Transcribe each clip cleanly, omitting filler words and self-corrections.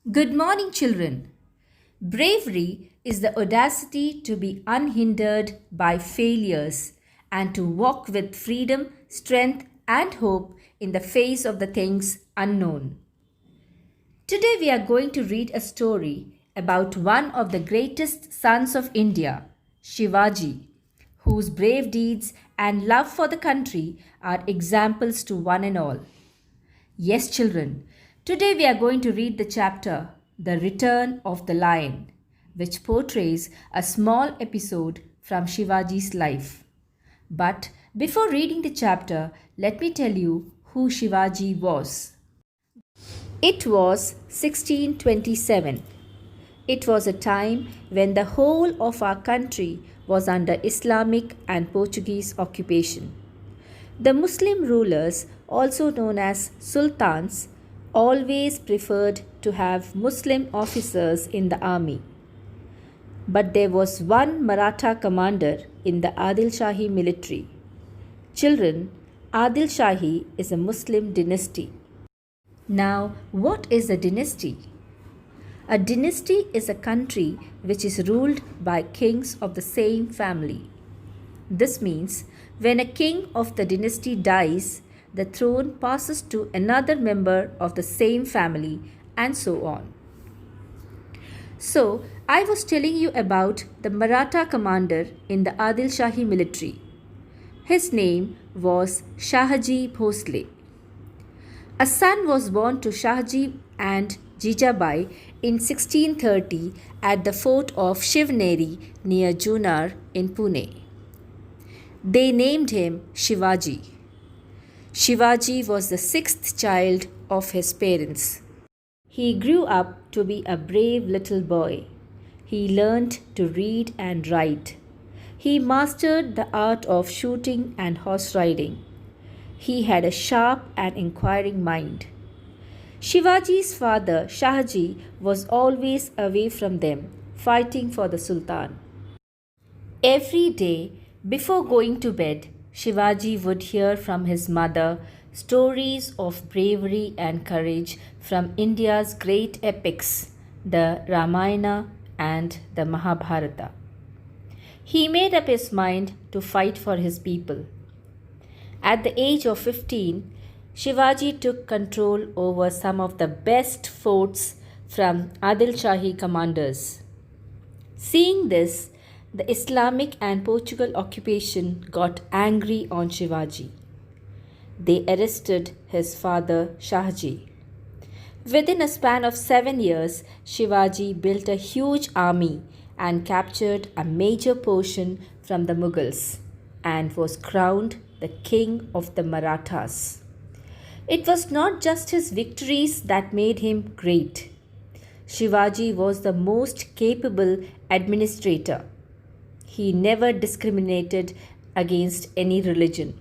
Good morning, children. Bravery is the audacity to be unhindered by failures and to walk with freedom, strength, and hope in the face of the things unknown. Today, we are going to read a story about one of the greatest sons of India, Shivaji, whose brave deeds and love for the country are examples to one and all. Yes, children, today we are going to read the chapter The Return of the Lion, which portrays a small episode from Shivaji's life. But before reading the chapter, let me tell you who Shivaji was. It was 1627. It was a time when the whole of our country was under Islamic and Portuguese occupation. The Muslim rulers, also known as sultans, always preferred to have Muslim officers in the army. But there was one Maratha commander in the Adil Shahi military. Children, Adil Shahi is a Muslim dynasty. Now, what is a dynasty? A dynasty is a country which is ruled by kings of the same family. This means when a king of the dynasty dies, the throne passes to another member of the same family, and so on. So, I was telling you about the Maratha commander in the Adil Shahi military. His name was Shahaji Bhosle. A son was born to Shahji and Jijabai in 1630 at the fort of Shivneri near Junar in Pune. They named him Shivaji. Shivaji was the sixth child of his parents. He grew up to be a brave little boy. He learned to read and write. He mastered the art of shooting and horse riding. He had a sharp and inquiring mind. Shivaji's father, Shahji, was always away from them, fighting for the Sultan. Every day, before going to bed, Shivaji would hear from his mother stories of bravery and courage from India's great epics, the Ramayana and the Mahabharata. He made up his mind to fight for his people. At the age of 15, Shivaji took control over some of the best forts from Adil Shahi commanders. Seeing this, the Islamic and Portugal occupation got angry on Shivaji. They arrested his father Shahji. Within a span of 7 years, Shivaji built a huge army and captured a major portion from the Mughals and was crowned the king of the Marathas. It was not just his victories that made him great. Shivaji was the most capable administrator. He never discriminated against any religion.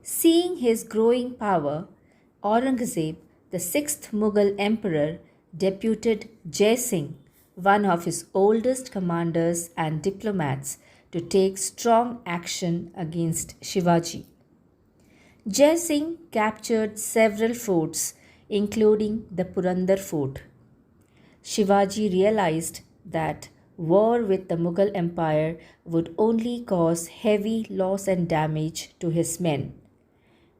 Seeing his growing power, Aurangzeb, the sixth Mughal emperor, deputed Jai Singh, one of his oldest commanders and diplomats, to take strong action against Shivaji. Jai Singh captured several forts, including the Purandar fort. Shivaji realized that war with the Mughal Empire would only cause heavy loss and damage to his men.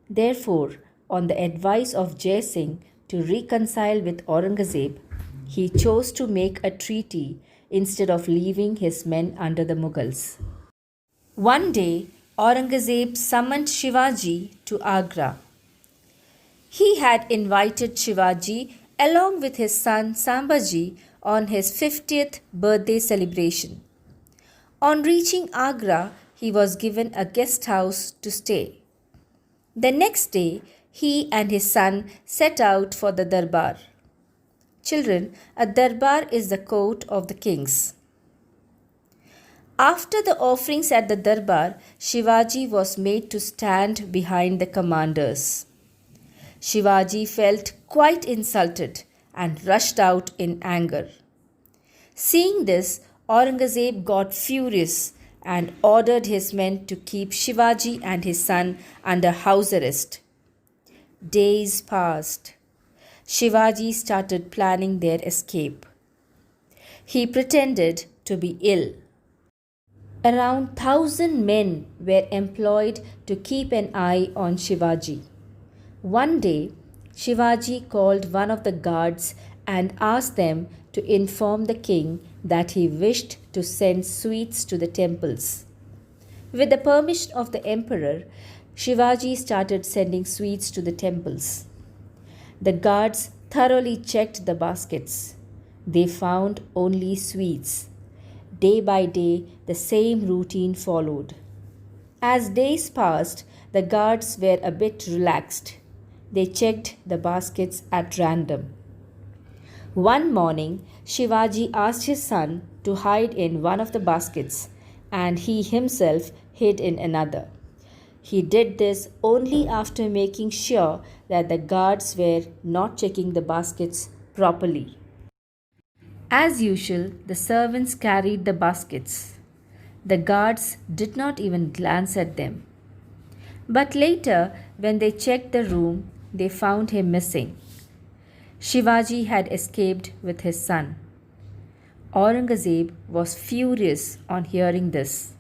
Therefore, on the advice of Jai Singh to reconcile with Aurangzeb, he chose to make a treaty instead of leaving his men under the Mughals. One day, Aurangzeb summoned Shivaji to Agra. He had invited Shivaji along with his son Sambhaji on his 50th birthday celebration. On reaching Agra, he was given a guest house to stay. The next day, he and his son set out for the Darbar. Children, a Darbar is the court of the kings. After the offerings at the Darbar, Shivaji was made to stand behind the commanders. Shivaji felt quite insulted and rushed out in anger. Seeing this, Aurangzeb got furious and ordered his men to keep Shivaji and his son under house arrest. Days passed. Shivaji started planning their escape. He pretended to be ill. Around 1,000 men were employed to keep an eye on Shivaji. One day, Shivaji called one of the guards and asked them to inform the king that he wished to send sweets to the temples. With the permission of the emperor, Shivaji started sending sweets to the temples. The guards thoroughly checked the baskets. They found only sweets. Day by day, the same routine followed. As days passed, the guards were a bit relaxed. They checked the baskets at random. One morning, Shivaji asked his son to hide in one of the baskets, and he himself hid in another. He did this only after making sure that the guards were not checking the baskets properly. As usual, the servants carried the baskets. The guards did not even glance at them. But later, when they checked the room, they found him missing. Shivaji had escaped with his son. Aurangzeb was furious on hearing this.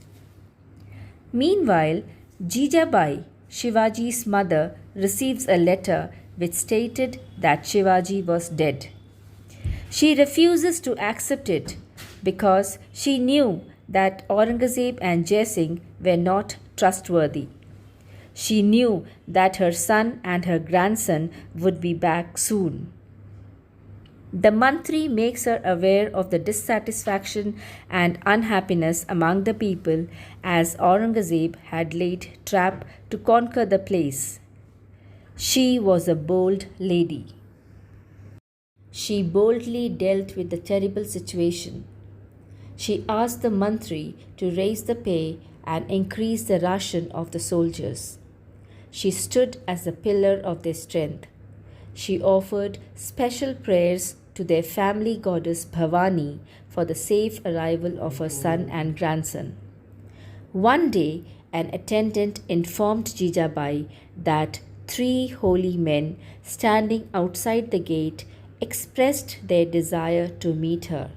Meanwhile, Jijabai, Shivaji's mother, receives a letter which stated that Shivaji was dead. She refuses to accept it because she knew that Aurangzeb and Jai Singh were not trustworthy. She knew that her son and her grandson would be back soon. The mantri makes her aware of the dissatisfaction and unhappiness among the people as Aurangzeb had laid trap to conquer the place. She was a bold lady. She boldly dealt with the terrible situation. She asked the mantri to raise the pay and increase the ration of the soldiers. She stood as a pillar of their strength. She offered special prayers to their family goddess Bhavani for the safe arrival of her son and grandson. One day, an attendant informed Jijabai that 3 holy men standing outside the gate expressed their desire to meet her.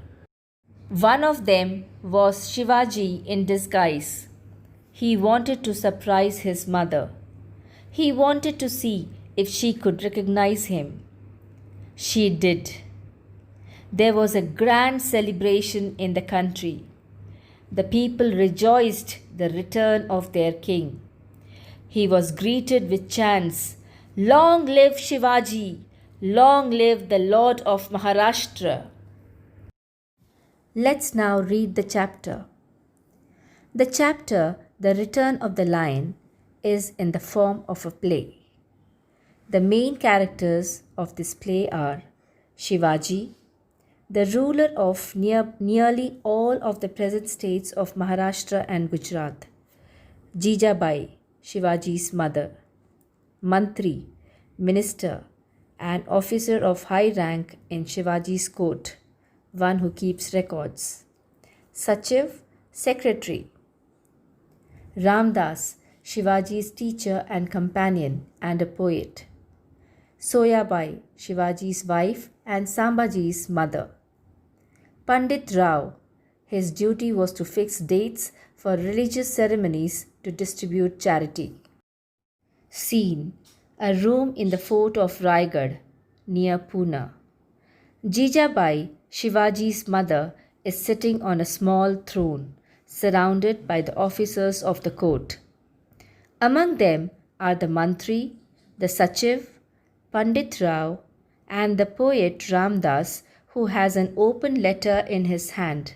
One of them was Shivaji in disguise. He wanted to surprise his mother. He wanted to see if she could recognize him. She did. There was a grand celebration in the country. The people rejoiced the return of their king. He was greeted with chants, "Long live Shivaji! Long live the Lord of Maharashtra!" Let's now read the chapter. The chapter, The Return of the Lion, is in the form of a play. The main characters of this play are Shivaji, the ruler of nearly all of the present states of Maharashtra and Gujarat; Jijabai, Shivaji's mother; Mantri, minister, an officer of high rank in Shivaji's court, one who keeps records; Sachiv, secretary; Ramdas, Shivaji's teacher and companion and a poet; Soyabai, Shivaji's wife and Sambhaji's mother; Pandit Rao, his duty was to fix dates for religious ceremonies to distribute charity. Scene: a room in the fort of Raigad near Pune. Jijabai, Shivaji's mother, is sitting on a small throne, surrounded by the officers of the court. Among them are the mantri, the sachiv, Pandit Rao, and the poet Ramdas, who has an open letter in his hand.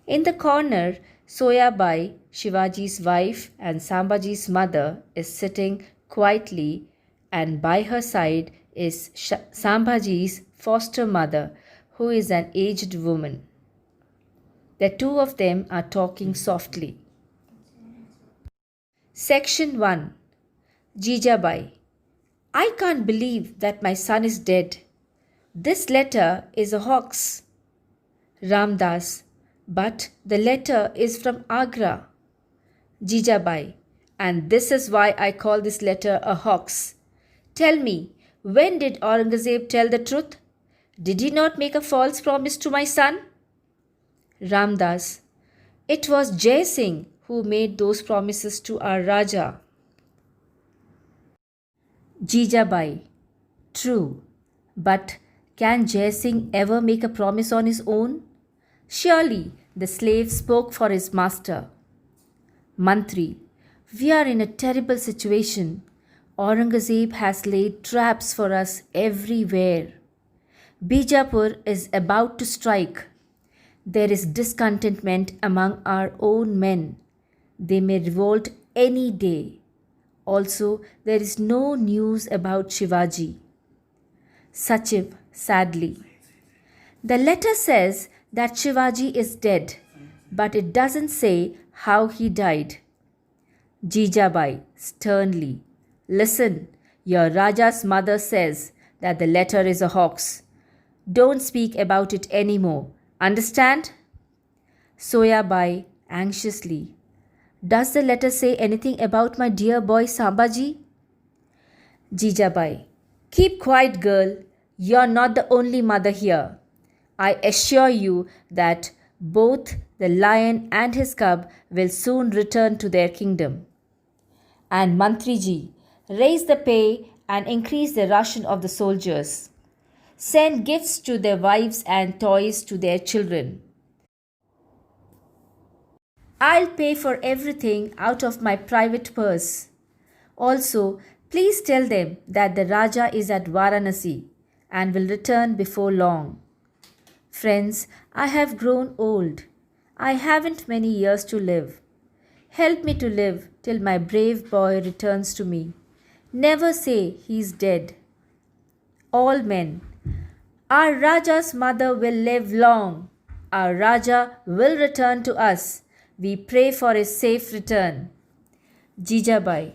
In the corner, Soyabai, Shivaji's wife and Sambhaji's mother, is sitting quietly, and by her side is Sambhaji's foster mother, who is an aged woman. The two of them are talking softly. Section 1. Jijabai. I can't believe that my son is dead. This letter is a hoax. Ramdas. But the letter is from Agra. Jijabai. And this is why I call this letter a hoax. Tell me, When did Aurangzeb tell the truth? Did he not make a false promise to my son? Ramdas, it was Jai Singh who made those promises to our Raja. Jijabai, true, but can Jai Singh ever make a promise on his own? Surely the slave spoke for his master. Mantri, we are in a terrible situation. Aurangzeb has laid traps for us everywhere. Bijapur is about to strike. There is discontentment among our own men. They may revolt any day. Also, there is no news about Shivaji. Sachiv, sadly. The letter says that Shivaji is dead, but it doesn't say how he died. Jijabai, sternly. Listen, your Raja's mother says that the letter is a hoax. Don't speak about it anymore. Understand? Soyabai, anxiously. Does the letter say anything about my dear boy Sambaji? Jijabai, keep quiet, girl. You're not the only mother here. I assure you that both the lion and his cub will soon return to their kingdom. And Mantriji, raise the pay and increase the ration of the soldiers. Send gifts to their wives and toys to their children. I'll pay for everything out of my private purse. Also, please tell them that the Raja is at Varanasi and will return before long. Friends, I have grown old. I haven't many years to live. Help me to live till my brave boy returns to me. Never say he's dead. All men, our Raja's mother will live long. Our Raja will return to us. We pray for his safe return. Jijabai,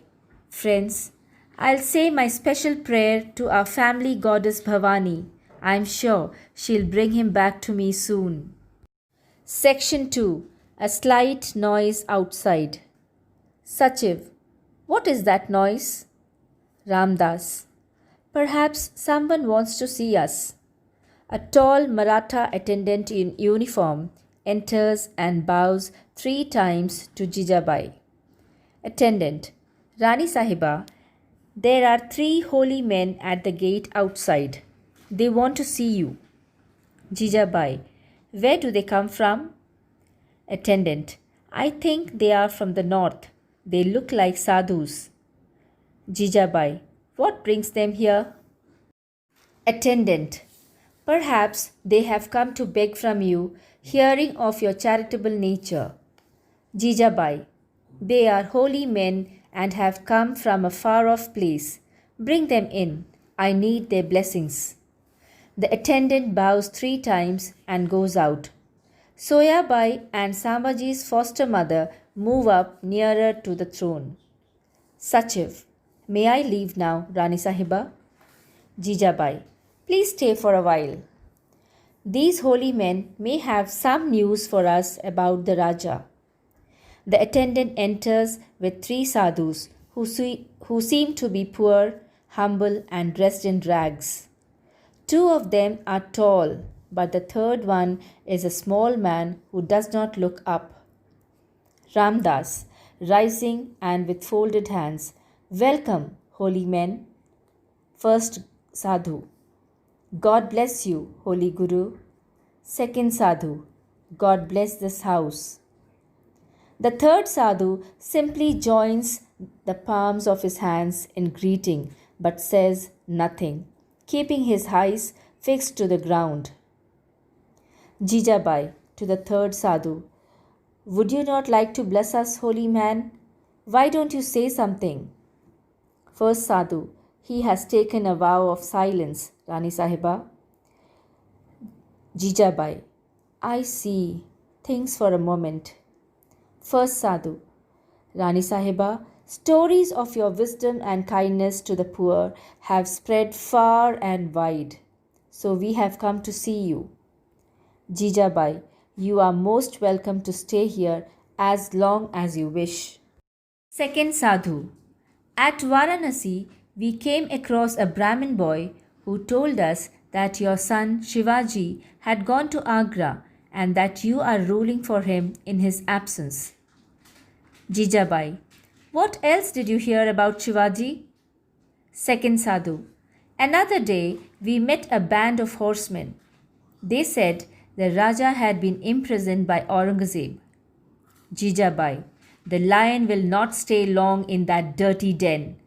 friends, I'll say my special prayer to our family goddess Bhavani. I'm sure she'll bring him back to me soon. Section 2. A slight noise outside. Sachiv, what is that noise? Ramdas, perhaps someone wants to see us. A tall Maratha attendant in uniform enters and bows 3 times to Jijabai. Attendant, Rani Sahiba, there are 3 holy men at the gate outside. They want to see you. Jijabai, where do they come from? Attendant, I think they are from the north. They look like sadhus. Jijabai, what brings them here? Attendant, perhaps they have come to beg from you, hearing of your charitable nature. Jijabai, they are holy men and have come from a far-off place. Bring them in. I need their blessings. The attendant bows 3 times and goes out. Soyabai and Sambaji's foster mother move up nearer to the throne. Sachiv, may I leave now, Rani Sahiba? Jijabai, please stay for a while. These holy men may have some news for us about the Raja. The attendant enters with 3 sadhus who seem to be poor, humble, and dressed in rags. 2 of them are tall, but the third one is a small man who does not look up. Ramdas, rising and with folded hands, welcome, holy men. First sadhu, God bless you, holy Guru. Second sadhu, God bless this house. The third sadhu simply joins the palms of his hands in greeting but says nothing, keeping his eyes fixed to the ground. Jijabai, to the third sadhu, would you not like to bless us, holy man? Why don't you say something? First sadhu, he has taken a vow of silence, Rani Sahiba. Jijabai, I see. Thinks for a moment. First sadhu, Rani Sahiba, stories of your wisdom and kindness to the poor have spread far and wide. So we have come to see you. Jijabai, you are most welcome to stay here as long as you wish. Second sadhu, at Varanasi, we came across a Brahmin boy who told us that your son Shivaji had gone to Agra and that you are ruling for him in his absence. Jijabai, what else did you hear about Shivaji? Second Sadhu, another day we met a band of horsemen. They said the Raja had been imprisoned by Aurangzeb. Jijabai, the lion will not stay long in that dirty den.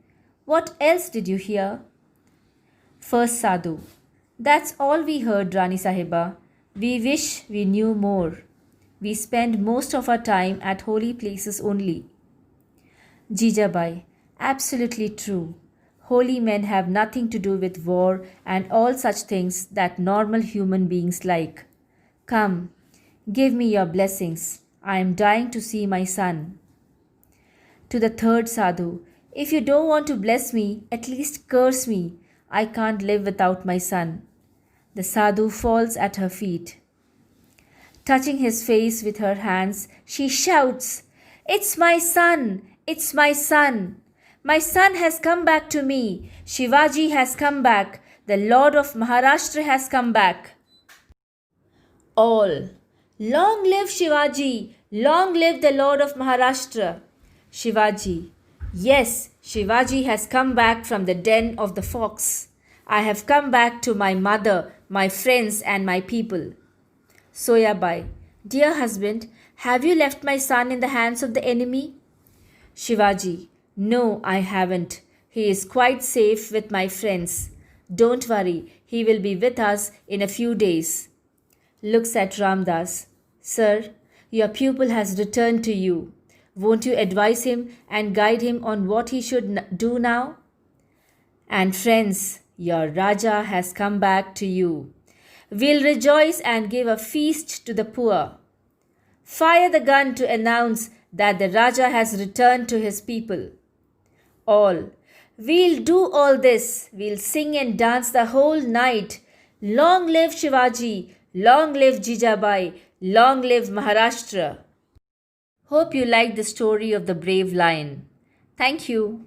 What else did you hear? First Sadhu, that's all we heard, Rani Sahiba. We wish we knew more. We spend most of our time at holy places only. Jijabai, absolutely true. Holy men have nothing to do with war and all such things that normal human beings like. Come, give me your blessings. I am dying to see my son. To the third Sadhu, if you don't want to bless me, at least curse me. I can't live without my son. The Sadhu falls at her feet. Touching his face with her hands, she shouts, "It's my son! It's my son! My son has come back to me! Shivaji has come back! The Lord of Maharashtra has come back!" All, long live Shivaji! Long live the Lord of Maharashtra! Shivaji, yes, Shivaji has come back from the den of the fox. I have come back to my mother, my friends and my people. Soyabai, dear husband, have you left my son in the hands of the enemy? Shivaji, no, I haven't. He is quite safe with my friends. Don't worry, he will be with us in a few days. Looks at Ramdas. Sir, your pupil has returned to you. Won't you advise him and guide him on what he should do now? And friends, your Raja has come back to you. We'll rejoice and give a feast to the poor. Fire the gun to announce that the Raja has returned to his people. All, we'll do all this. We'll sing and dance the whole night. Long live Shivaji. Long live Jijabai. Long live Maharashtra. Hope you liked the story of the brave lion. Thank you.